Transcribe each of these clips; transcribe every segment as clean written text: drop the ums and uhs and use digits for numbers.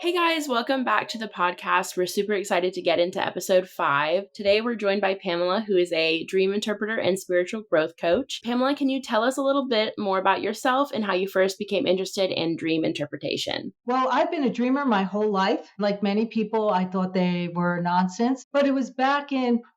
Hey guys, welcome back to the podcast. We're super excited to get into episode 5. Today we're joined by Pamela, who is a dream interpreter and spiritual growth coach. Pamela, can you tell us a little bit more about yourself and how you first became interested in dream interpretation? Well, I've been a dreamer my whole life. Like many people, I thought they were nonsense, but it was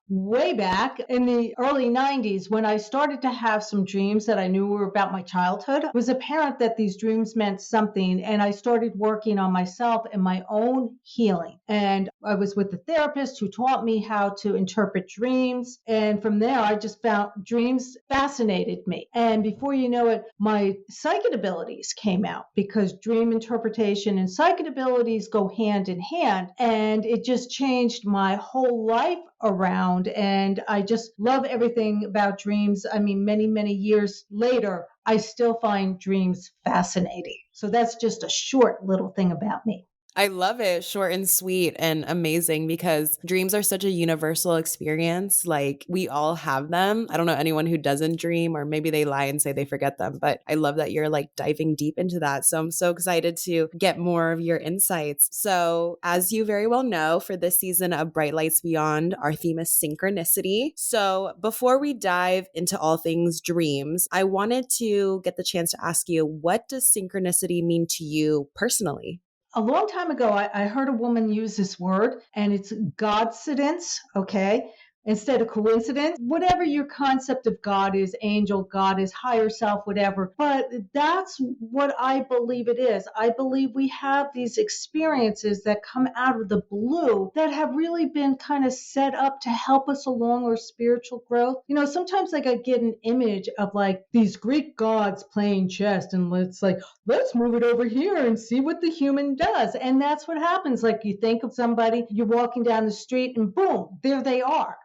way back in the early 90s when I started to have some dreams that I knew were about my childhood. It was apparent that these dreams meant something, and I started working on myself and my own healing. And I was with a therapist who taught me how to interpret dreams. And from there, I just found dreams fascinated me. And before you know it, my psychic abilities came out because dream interpretation and psychic abilities go hand in hand. And it just changed my whole life around. And I just love everything about dreams. I mean, many, many years later, I still find dreams fascinating. So that's just a short little thing about me. I love it. Short and sweet and amazing because dreams are such a universal experience. Like we all have them. I don't know anyone who doesn't dream, or maybe they lie and say they forget them, but I love that you're like diving deep into that. So I'm so excited to get more of your insights. So as you very well know, for this season of Bright Lights Beyond, our theme is synchronicity. So before we dive into all things dreams, I wanted to get the chance to ask you, what does synchronicity mean to you personally? A long time ago, I heard a woman use this word, and it's Godcidence, okay? Instead of coincidence, whatever your concept of God is, angel, God is higher self, whatever. But that's what I believe it is. I believe we have these experiences that come out of the blue that have really been kind of set up to help us along our spiritual growth. You know, sometimes like I get an image of like these Greek gods playing chess, and it's like, let's move it over here and see what the human does. And that's what happens. Like you think of somebody, you're walking down the street and boom, there they are.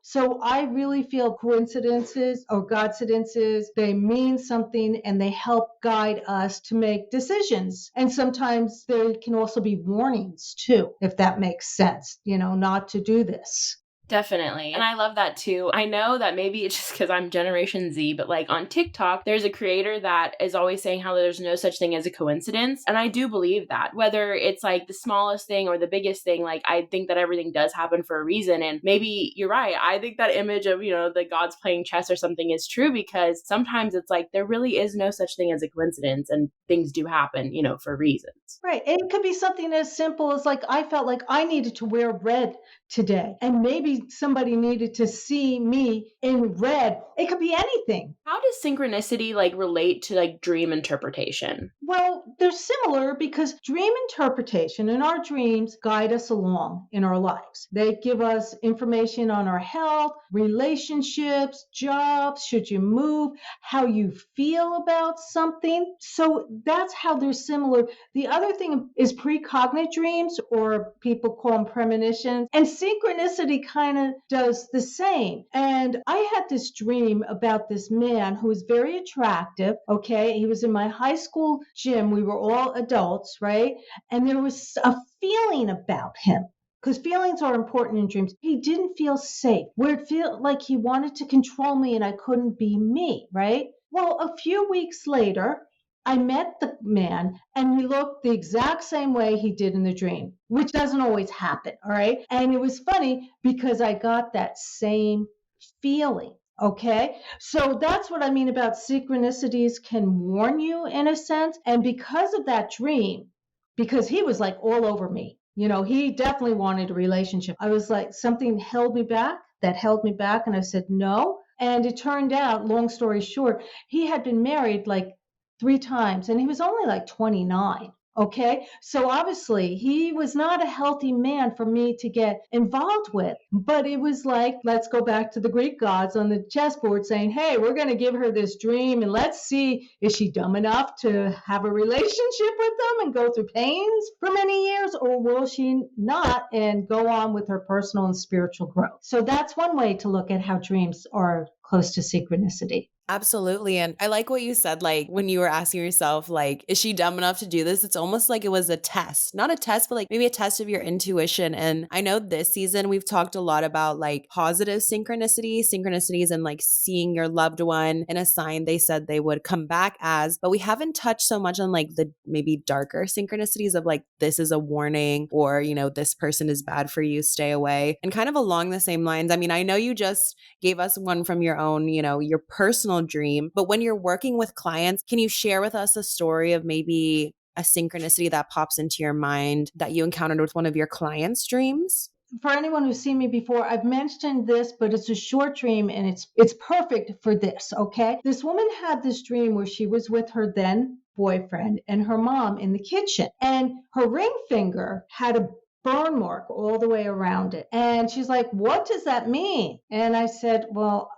So I really feel coincidences or Godcidences, they mean something and they help guide us to make decisions. And sometimes there can also be warnings too, if that makes sense, not to do this. Definitely. And I love that too. I know that maybe it's just because I'm Generation Z, but like on TikTok, there's a creator that is always saying how there's no such thing as a coincidence. And I do believe that. Whether it's like the smallest thing or the biggest thing, like I think that everything does happen for a reason. And maybe you're right. I think that image of, the gods playing chess or something is true because sometimes it's like there really is no such thing as a coincidence and things do happen, for reasons. Right. And it could be something as simple as like I felt like I needed to wear red today. And maybe somebody needed to see me in red. It could be anything. How does synchronicity like relate to like dream interpretation? Well, they're similar because dream interpretation and our dreams guide us along in our lives. They give us information on our health, relationships, jobs, should you move, how you feel about something. So that's how they're similar. The other thing is precognitive dreams, or people call them premonitions. And synchronicity kind of does the same. And I had this dream about this man who was very attractive. Okay. He was in my high school gym. We were all adults, right? And there was a feeling about him, because feelings are important in dreams. He didn't feel safe, where it felt like he wanted to control me and I couldn't be me, right? Well, a few weeks later, I met the man and he looked the exact same way he did in the dream, which doesn't always happen, all right? And it was funny because I got that same feeling. Okay, so that's what I mean about synchronicities can warn you in a sense. And because of that dream, because he was like all over me, he definitely wanted a relationship. I was like, something held me back, and I said no. And it turned out, long story short, he had been married like 3 times and he was only like 29. Okay, so obviously he was not a healthy man for me to get involved with. But it was like, let's go back to the Greek gods on the chessboard saying, hey, we're going to give her this dream and let's see, is she dumb enough to have a relationship with them and go through pains for many years, or will she not and go on with her personal and spiritual growth? So that's one way to look at how dreams are close to synchronicity. Absolutely. And I like what you said, like when you were asking yourself, like, is she dumb enough to do this? It's almost like it was a test, not a test, but like maybe a test of your intuition. And I know this season we've talked a lot about like positive synchronicities, and like seeing your loved one in a sign they said they would come back as, but we haven't touched so much on like the maybe darker synchronicities of like, this is a warning, or, this person is bad for you, stay away. And kind of along the same lines, I mean, I know you just gave us one from your own, your personal dream. But when you're working with clients, can you share with us a story of maybe a synchronicity that pops into your mind that you encountered with one of your clients' dreams? For anyone who's seen me before, I've mentioned this, but it's a short dream and it's perfect for this, okay? This woman had this dream where she was with her then boyfriend and her mom in the kitchen, and her ring finger had a burn mark all the way around it. And she's like, "What does that mean?" And I said, "Well,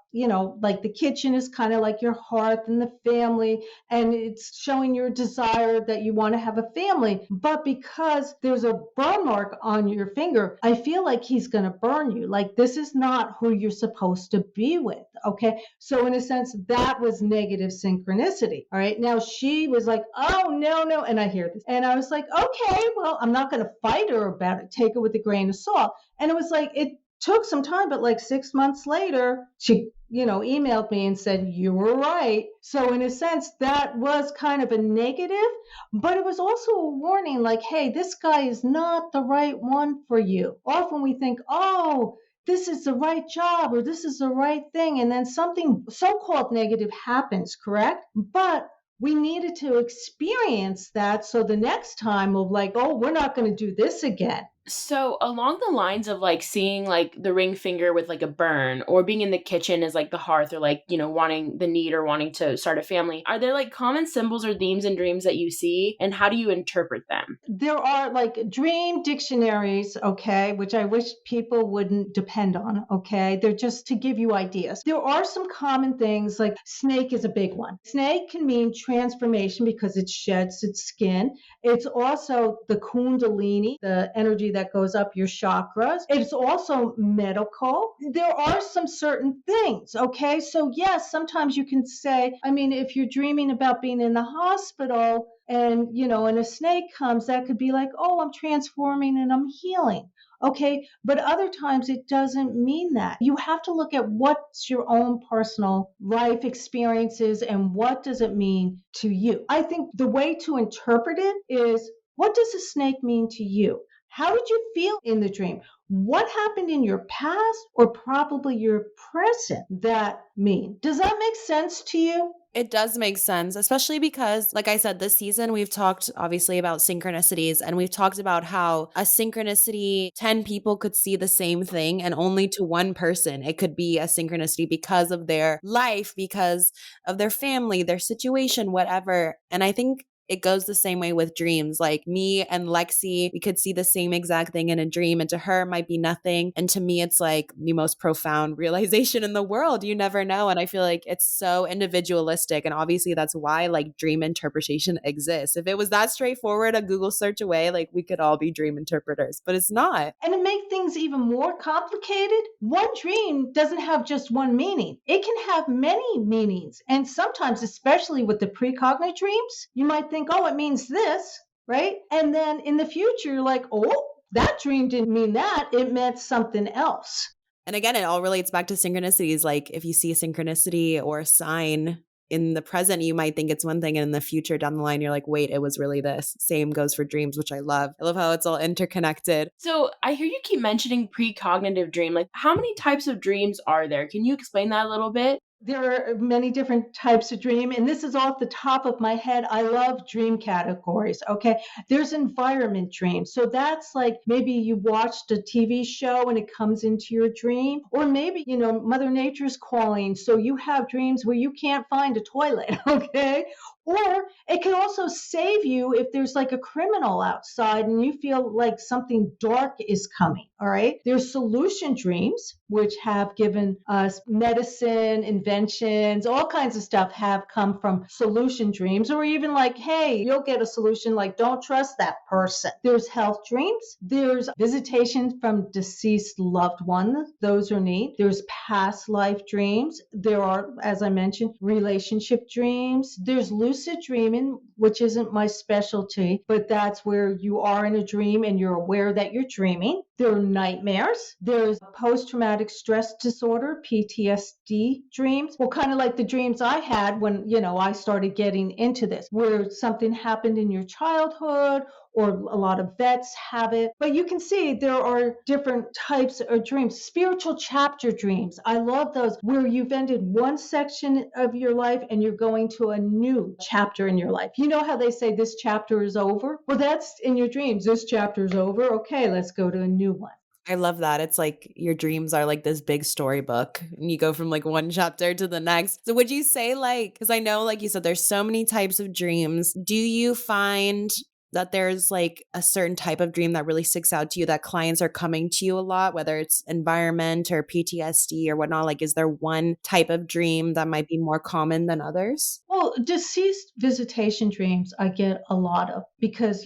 like the kitchen is kind of like your hearth and the family, and it's showing your desire that you want to have a family. But because there's a burn mark on your finger, I feel like he's going to burn you. Like this is not who you're supposed to be with." Okay. So, in a sense, that was negative synchronicity. All right. Now she was like, "Oh, no, no." And I hear this. And I was like, "Okay, well, I'm not going to fight her about it. Take it with a grain of salt." And it was like, it took some time, but like 6 months later, she, emailed me and said, "You were right." So in a sense, that was kind of a negative, but it was also a warning like, hey, this guy is not the right one for you. Often we think, oh, this is the right job or this is the right thing. And then something so-called negative happens, correct? But we needed to experience that. So the next time we'll like, oh, we're not going to do this again. So along the lines of like seeing like the ring finger with like a burn, or being in the kitchen as like the hearth, or like, wanting the need or wanting to start a family, are there like common symbols or themes in dreams that you see, and how do you interpret them? There are like dream dictionaries, okay, which I wish people wouldn't depend on, okay? They're just to give you ideas. There are some common things, like snake is a big one. Snake can mean transformation because it sheds its skin. It's also the kundalini, the energy that goes up your chakras. It's also medical. There are some certain things, okay? So yes, sometimes you can say, I mean, if you're dreaming about being in the hospital, and and a snake comes, that could be like, oh, I'm transforming and I'm healing. Okay, but other times it doesn't mean that. You have to look at what's your own personal life experiences and what does it mean to you. I think the way to interpret it is, what does a snake mean to you? How did you feel in the dream? What happened in your past or probably your present that mean? Does that make sense to you? It does make sense, especially because, like I said, this season we've talked obviously about synchronicities, and we've talked about how a synchronicity, 10 people could see the same thing, and only to one person it could be a synchronicity because of their life, because of their family, their situation, whatever. And I think it goes the same way with dreams. Like me and Lexie, we could see the same exact thing in a dream, and to her it might be nothing. And to me, it's like the most profound realization in the world. You never know. And I feel like it's so individualistic. And obviously, that's why like dream interpretation exists. If it was that straightforward, a Google search away, like we could all be dream interpreters, but it's not. And to make things even more complicated, one dream doesn't have just one meaning. It can have many meanings. And sometimes, especially with the precognitive dreams, you might think, oh, it means this, right? And then in the future, you're like, oh, that dream didn't mean that. It meant something else. And again, it all relates back to synchronicities. Like if you see a synchronicity or a sign in the present, you might think it's one thing. And in the future down the line, you're like, wait, it was really this. Same goes for dreams, which I love. I love how it's all interconnected. So I hear you keep mentioning precognitive dream. Like, how many types of dreams are there? Can you explain that a little bit? There are many different types of dream, and this is off the top of my head. I love dream categories. Okay. There's environment dreams. So that's like maybe you watched a TV show and it comes into your dream, or maybe, Mother Nature's calling. So you have dreams where you can't find a toilet. Okay. Or it can also save you if there's like a criminal outside and you feel like something dark is coming. All right. There's solution dreams, which have given us medicine, inventions, all kinds of stuff have come from solution dreams, or even like, hey, you'll get a solution like, don't trust that person. There's health dreams. There's visitations from deceased loved ones. Those are neat. There's past life dreams. There are, as I mentioned, relationship dreams. There's lucid dreaming, which isn't my specialty, but that's where you are in a dream and you're aware that you're dreaming. There are nightmares. There's post-traumatic stress disorder, PTSD dreams. Well, kind of like the dreams I had when, I started getting into this, where something happened in your childhood, or a lot of vets have it. But you can see there are different types of dreams. Spiritual chapter dreams. I love those, where you've ended one section of your life and you're going to a new chapter in your life. You know how they say this chapter is over? Well, that's in your dreams. This chapter is over. Okay, let's go to a new one. I love that. It's like your dreams are like this big storybook and you go from like one chapter to the next. So would you say like, because I know like you said, there's so many types of dreams. Do you find that there's like a certain type of dream that really sticks out to you that clients are coming to you a lot, whether it's environment or PTSD or whatnot? Like, is there one type of dream that might be more common than others? Well, deceased visitation dreams I get a lot of because,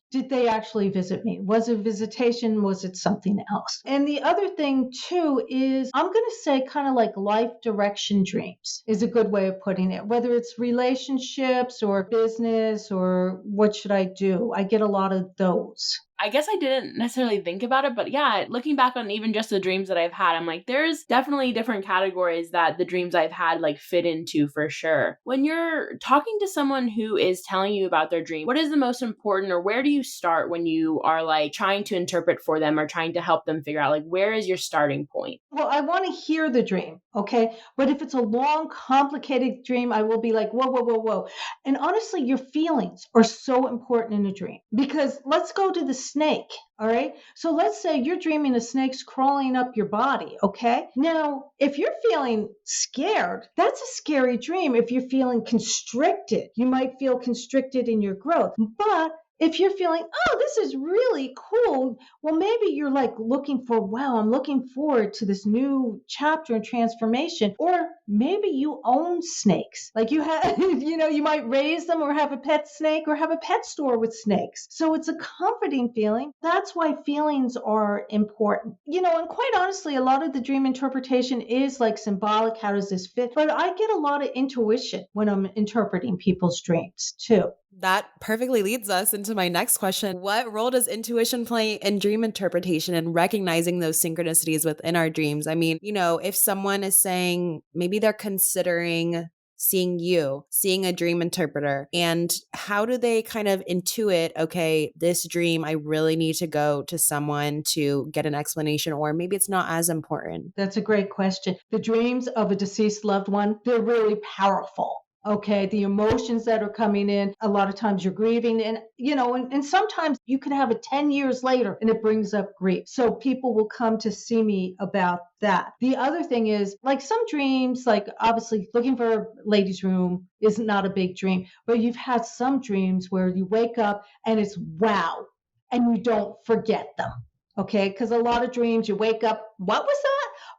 did they actually visit me? Was it visitation? Was it something else? And the other thing too is I'm going to say kind of like life direction dreams is a good way of putting it, whether it's relationships or business or what should I do? I get a lot of those. I guess I didn't necessarily think about it, but yeah, looking back on even just the dreams that I've had, I'm like, there's definitely different categories that the dreams I've had like fit into for sure. When you're talking to someone who is telling you about their dream, what is the most important, or where do you start when you are like trying to interpret for them or trying to help them figure out like where is your starting point? Well, I want to hear the dream, okay? But if it's a long, complicated dream, I will be like, whoa, whoa, whoa, whoa. And honestly, your feelings are so important in a dream because let's go to the snake, all right? So let's say you're dreaming a snake's crawling up your body, okay? Now, if you're feeling scared, that's a scary dream. If you're feeling constricted, you might feel constricted in your growth. But if you're feeling, oh, this is really cool, well, maybe you're like looking for, wow, I'm looking forward to this new chapter and transformation. Or maybe you own snakes. Like you have, you might raise them or have a pet snake or have a pet store with snakes. So it's a comforting feeling. That's why feelings are important. And quite honestly, a lot of the dream interpretation is like symbolic. How does this fit? But I get a lot of intuition when I'm interpreting people's dreams too. That perfectly leads us into my next question. What role does intuition play in dream interpretation and recognizing those synchronicities within our dreams? I mean, if someone is saying maybe they're considering seeing a dream interpreter, and how do they kind of intuit, okay, this dream, I really need to go to someone to get an explanation, or maybe it's not as important? That's a great question. The dreams of a deceased loved one, they're really powerful. Okay, the emotions that are coming in, a lot of times you're grieving, and and sometimes you can have it 10 years later and it brings up grief. So people will come to see me about that. The other thing is, like some dreams, like obviously looking for a ladies' room is not a big dream, but you've had some dreams where you wake up and it's wow, and you don't forget them. Okay, because a lot of dreams you wake up, what was that?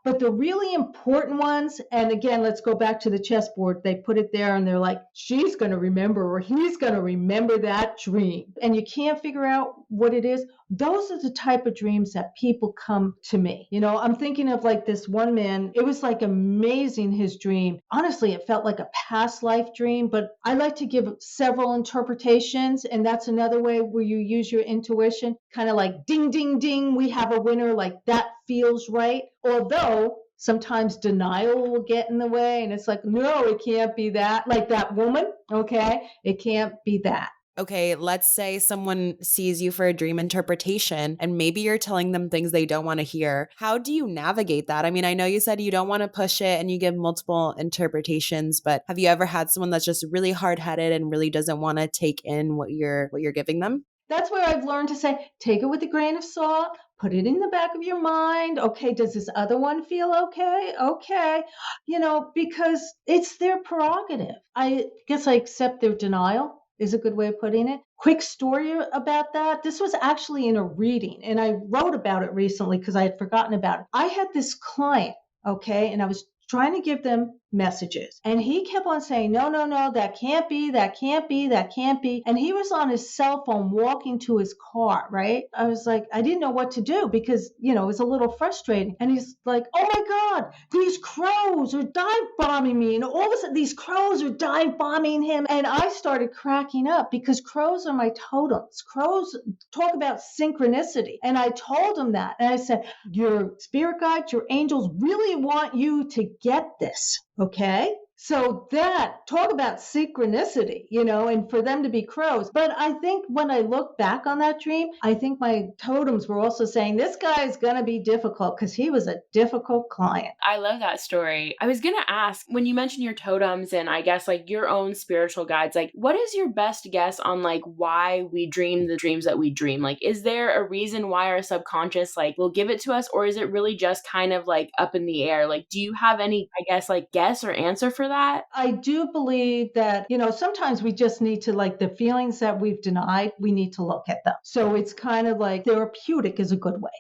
But the really important ones, and again, let's go back to the chessboard. They put it there and they're like, she's going to remember or he's going to remember that dream. And you can't figure out what it is. Those are the type of dreams that people come to me. I'm thinking of like this one man. It was like amazing, his dream. Honestly, it felt like a past life dream, but I like to give several interpretations. And that's another way where you use your intuition, kind of like ding, ding, ding, we have a winner, like that feels right. Although sometimes denial will get in the way and it's like, no, it can't be that. Like that woman, okay? It can't be that. Okay, let's say someone sees you for a dream interpretation and maybe you're telling them things they don't want to hear. How do you navigate that? I mean, I know you said you don't want to push it and you give multiple interpretations, but have you ever had someone that's just really hard-headed and really doesn't want to take in what you're giving them? That's where I've learned to say, take it with a grain of salt, put it in the back of your mind. Okay, does this other one feel okay? Okay. Because it's their prerogative. I guess I accept their denial is a good way of putting it. Quick story about that. This was actually in a reading, and I wrote about it recently because I had forgotten about it. I had this client, okay, and I was trying to give them messages. And he kept on saying, no, no, no, that can't be, that can't be, that can't be. And he was on his cell phone walking to his car, right? I was like, I didn't know what to do because, it was a little frustrating. And he's like, oh my God, these crows are dive bombing me. And all of a sudden, these crows are dive bombing him. And I started cracking up because crows are my totems. Crows talk about synchronicity. And I told him that. And I said, your spirit guides, your angels really want you to get this. Okay. So talk about synchronicity, and for them to be crows. But I think when I look back on that dream, I think my totems were also saying this guy is going to be difficult because he was a difficult client. I love that story. I was going to ask, when you mention your totems and I guess like your own spiritual guides, like what is your best guess on like why we dream the dreams that we dream? Like, is there a reason why our subconscious like will give it to us, or is it really just kind of like up in the air? Like, do you have any, I guess, like guess or answer for that? I do believe that, sometimes we just need to like the feelings that we've denied, we need to look at them. So it's kind of like therapeutic is a good way.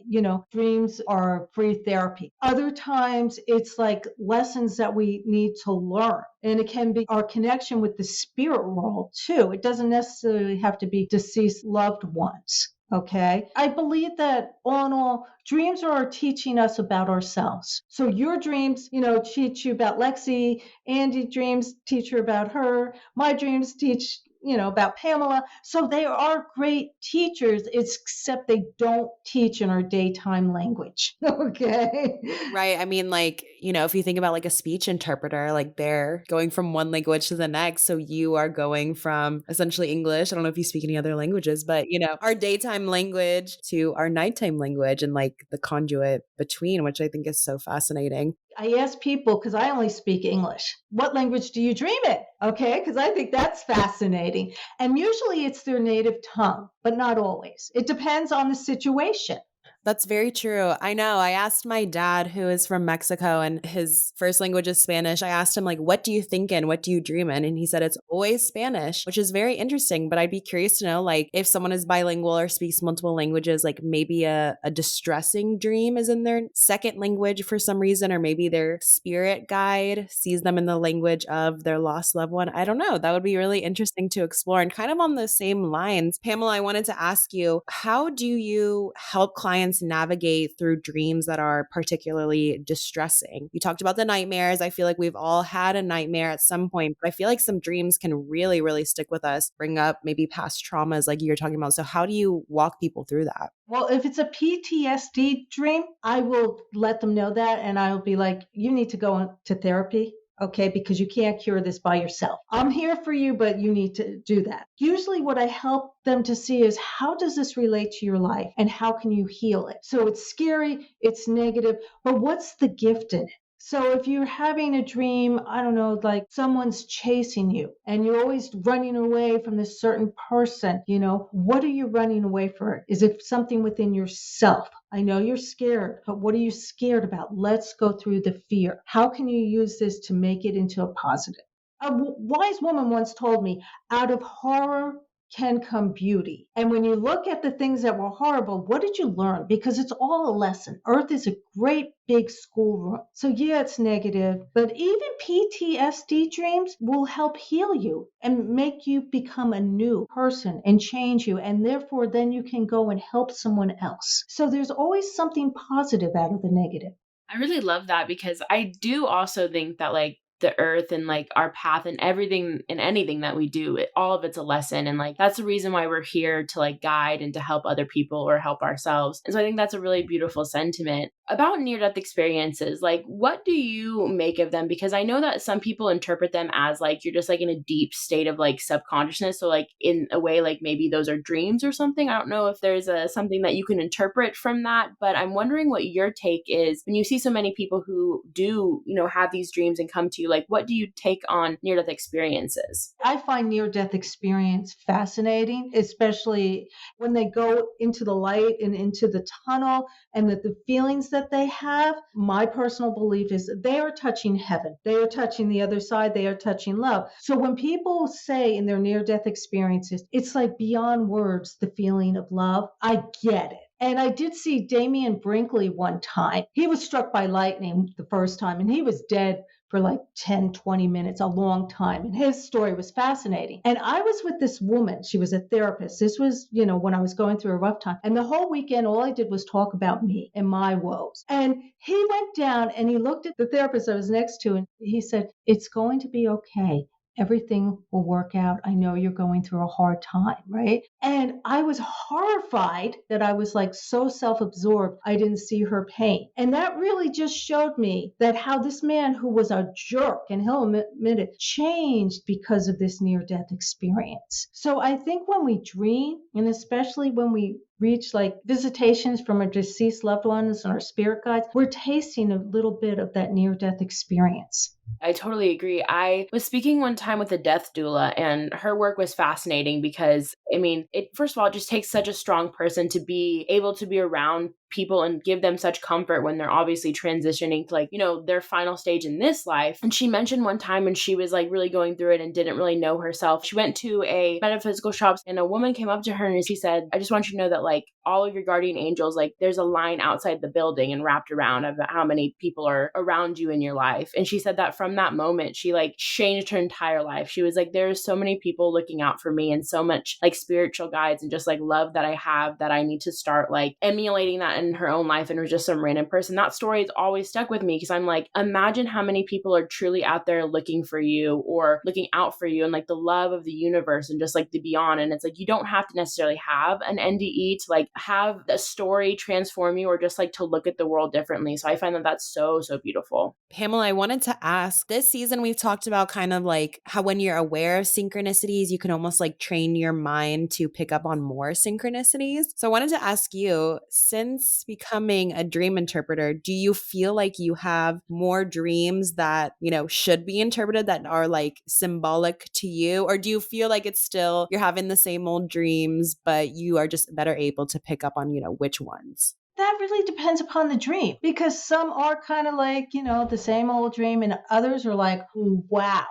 Dreams are free therapy. Other times it's like lessons that we need to learn. And it can be our connection with the spirit world too. It doesn't necessarily have to be deceased loved ones. Okay. I believe that all in all, dreams are teaching us about ourselves. So your dreams, teach you about Lexie. Andie dreams teach her about her. My dreams teach, about Pamela. So they are great teachers, except they don't teach in our daytime language. Okay. Right. I mean, like, if you think about like a speech interpreter, like they're going from one language to the next. So you are going from essentially English. I don't know if you speak any other languages, but, our daytime language to our nighttime language and like the conduit between, which I think is so fascinating. I ask people, because I only speak English, what language do you dream in? Okay, because I think that's fascinating. And usually it's their native tongue, but not always. It depends on the situation. That's very true. I know. I asked my dad, who is from Mexico and his first language is Spanish. I asked him, like, what do you think in? What do you dream in? And he said it's always Spanish, which is very interesting. But I'd be curious to know, like, if someone is bilingual or speaks multiple languages, like maybe a distressing dream is in their second language for some reason, or maybe their spirit guide sees them in the language of their lost loved one. I don't know. That would be really interesting to explore. And kind of on the same lines, Pamela, I wanted to ask you, how do you help clients navigate through dreams that are particularly distressing? You talked about the nightmares. I feel like we've all had a nightmare at some point, but I feel like some dreams can really, really stick with us, bring up maybe past traumas like you're talking about. So how do you walk people through that? Well, if it's a PTSD dream, I will let them know that. And I'll be like, you need to go to therapy. Okay, because you can't cure this by yourself. I'm here for you, but you need to do that. Usually what I help them to see is how does this relate to your life and how can you heal it? So it's scary, it's negative, but what's the gift in it? So if you're having a dream, I don't know, like someone's chasing you and you're always running away from this certain person, what are you running away from? Is it something within yourself? I know you're scared, but what are you scared about? Let's go through the fear. How can you use this to make it into a positive? A wise woman once told me, out of horror can come beauty. And when you look at the things that were horrible, what did you learn? Because it's all a lesson. Earth is a great big schoolroom. So yeah, it's negative, but even PTSD dreams will help heal you and make you become a new person and change you. And therefore, then you can go and help someone else. So there's always something positive out of the negative. I really love that because I do also think that like the earth and like our path and everything and anything that we do, all of it's a lesson. And like, that's the reason why we're here to like guide and to help other people or help ourselves. And so I think that's a really beautiful sentiment. about near-death experiences, like what do you make of them? Because I know that some people interpret them as like you're just like in a deep state of like subconsciousness. So like in a way, like maybe those are dreams or something. I don't know if there's something that you can interpret from that, but I'm wondering what your take is when you see so many people who do, have these dreams and come to you. Like, what do you take on near-death experiences? I find near-death experience fascinating, especially when they go into the light and into the tunnel and that the feelings that they have. My personal belief is that they are touching heaven. They are touching the other side. They are touching love. So when people say in their near-death experiences, it's like beyond words, the feeling of love, I get it. And I did see Damian Brinkley one time. He was struck by lightning the first time, and he was dead for like 10, 20 minutes, a long time. And his story was fascinating. And I was with this woman. She was a therapist. This was, when I was going through a rough time. And the whole weekend, all I did was talk about me and my woes. And he went down and he looked at the therapist I was next to, and he said, "It's going to be okay. Everything will work out. I know you're going through a hard time," right? And I was horrified that I was like so self-absorbed, I didn't see her pain. And that really just showed me that how this man who was a jerk, and he'll admit it, changed because of this near-death experience. So I think when we dream, and especially when we reach like visitations from our deceased loved ones and our spirit guides, we're tasting a little bit of that near-death experience. I totally agree. I was speaking one time with a death doula, and her work was fascinating because, it first of all, it just takes such a strong person to be able to be around people and give them such comfort when they're obviously transitioning to like, their final stage in this life. And she mentioned one time when she was like really going through it and didn't really know herself. She went to a metaphysical shop and a woman came up to her and she said, "I just want you to know that like all of your guardian angels, like there's a line outside the building and wrapped around of how many people are around you in your life." And she said that from that moment, she like changed her entire life. She was like, "There's so many people looking out for me and so much like spiritual guides and just like love that I have that I need to start like emulating that in her own life." And it was just some random person. That story has always stuck with me because I'm like, imagine how many people are truly out there looking for you or looking out for you and like the love of the universe and just like the beyond. And it's like, you don't have to necessarily have an NDE to like have a story transform you or just like to look at the world differently. So I find that that's so, so beautiful. Pamela, I wanted to ask, this season we've talked about kind of like how when you're aware of synchronicities, you can almost like train your mind to pick up on more synchronicities. So I wanted to ask you, since becoming a dream interpreter, do you feel like you have more dreams that, should be interpreted that are like symbolic to you? Or do you feel like it's still, you're having the same old dreams, but you are just better able to pick up on, which ones? That really depends upon the dream because some are kind of like, the same old dream and others are like, wow.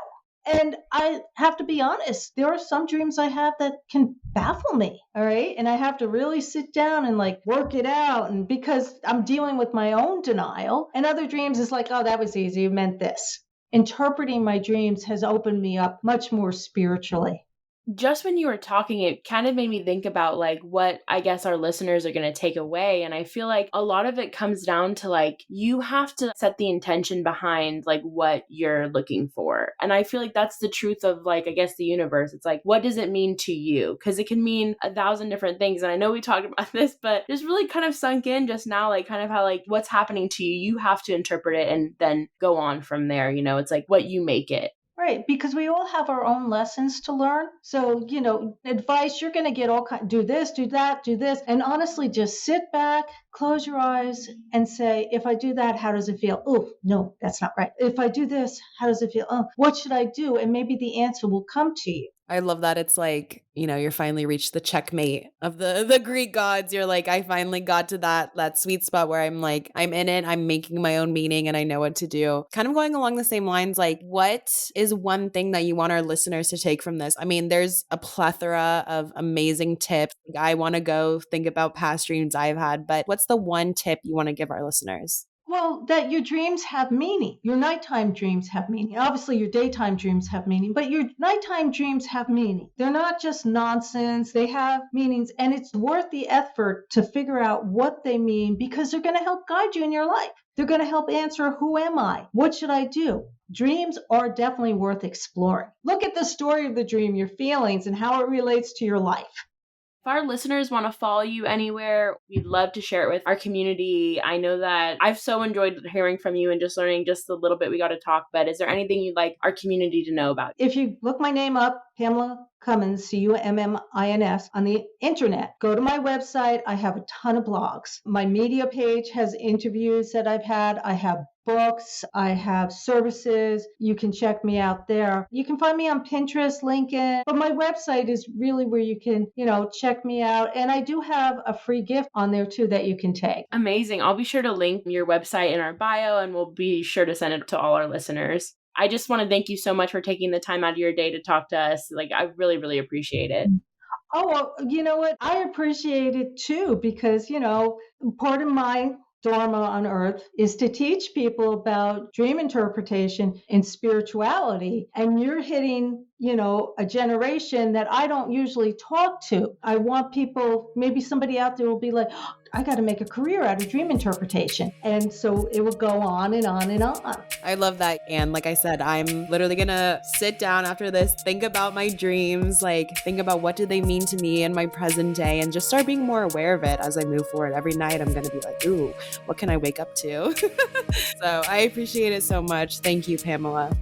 And I have to be honest, there are some dreams I have that can baffle me. All right. And I have to really sit down and like work it out. And because I'm dealing with my own denial, and other dreams is like, oh, that was easy. It meant this. Interpreting my dreams has opened me up much more spiritually. Just when you were talking, it kind of made me think about like what I guess our listeners are going to take away. And I feel like a lot of it comes down to like, you have to set the intention behind like what you're looking for. And I feel like that's the truth of like, I guess the universe. It's like, what does it mean to you? Because it can mean 1,000 different things. And I know we talked about this, but just really kind of sunk in just now, like kind of how like what's happening to you, you have to interpret it and then go on from there. It's like what you make it. Right, because we all have our own lessons to learn. So, advice, you're going to get all kinds, do this, do that, do this. And honestly, just sit back, close your eyes and say, if I do that, how does it feel? Oh, no, that's not right. If I do this, how does it feel? Oh, what should I do? And maybe the answer will come to you. I love that. It's like, you're finally reached the checkmate of the Greek gods. You're like, I finally got to that sweet spot where I'm like, I'm in it. I'm making my own meaning and I know what to do. Kind of going along the same lines, like what is one thing that you want our listeners to take from this? There's a plethora of amazing tips. Like, I want to go think about past dreams I've had, but what's the one tip you want to give our listeners? Well, that your dreams have meaning. Your nighttime dreams have meaning. Obviously, your daytime dreams have meaning, but your nighttime dreams have meaning. They're not just nonsense. They have meanings, and it's worth the effort to figure out what they mean because they're going to help guide you in your life. They're going to help answer, who am I? What should I do? Dreams are definitely worth exploring. Look at the story of the dream, your feelings, and how it relates to your life. If our listeners want to follow you anywhere, we'd love to share it with our community. I know that I've so enjoyed hearing from you and just learning just a little bit we got to talk, but is there anything you'd like our community to know about? If you look my name up, Pamela Cummins, Cummins, on the internet, go to my website. I have a ton of blogs. My media page has interviews that I've had. I have books. I have services. You can check me out there. You can find me on Pinterest, LinkedIn, but my website is really where you can, check me out. And I do have a free gift on there too that you can take. Amazing. I'll be sure to link your website in our bio, and we'll be sure to send it to all our listeners. I just want to thank you so much for taking the time out of your day to talk to us. Like, I really, really appreciate it. Oh, well, you know what? I appreciate it too, because, part of my dharma on earth is to teach people about dream interpretation and spirituality. And you're hitting, a generation that I don't usually talk to. I want people, maybe somebody out there will be like, oh, I got to make a career out of dream interpretation. And so it will go on and on and on. I love that. And like I said, I'm literally going to sit down after this, think about my dreams, think about what do they mean to me in my present day, and just start being more aware of it as I move forward. Every night I'm going to be like, ooh, what can I wake up to? So I appreciate it so much. Thank you, Pamela.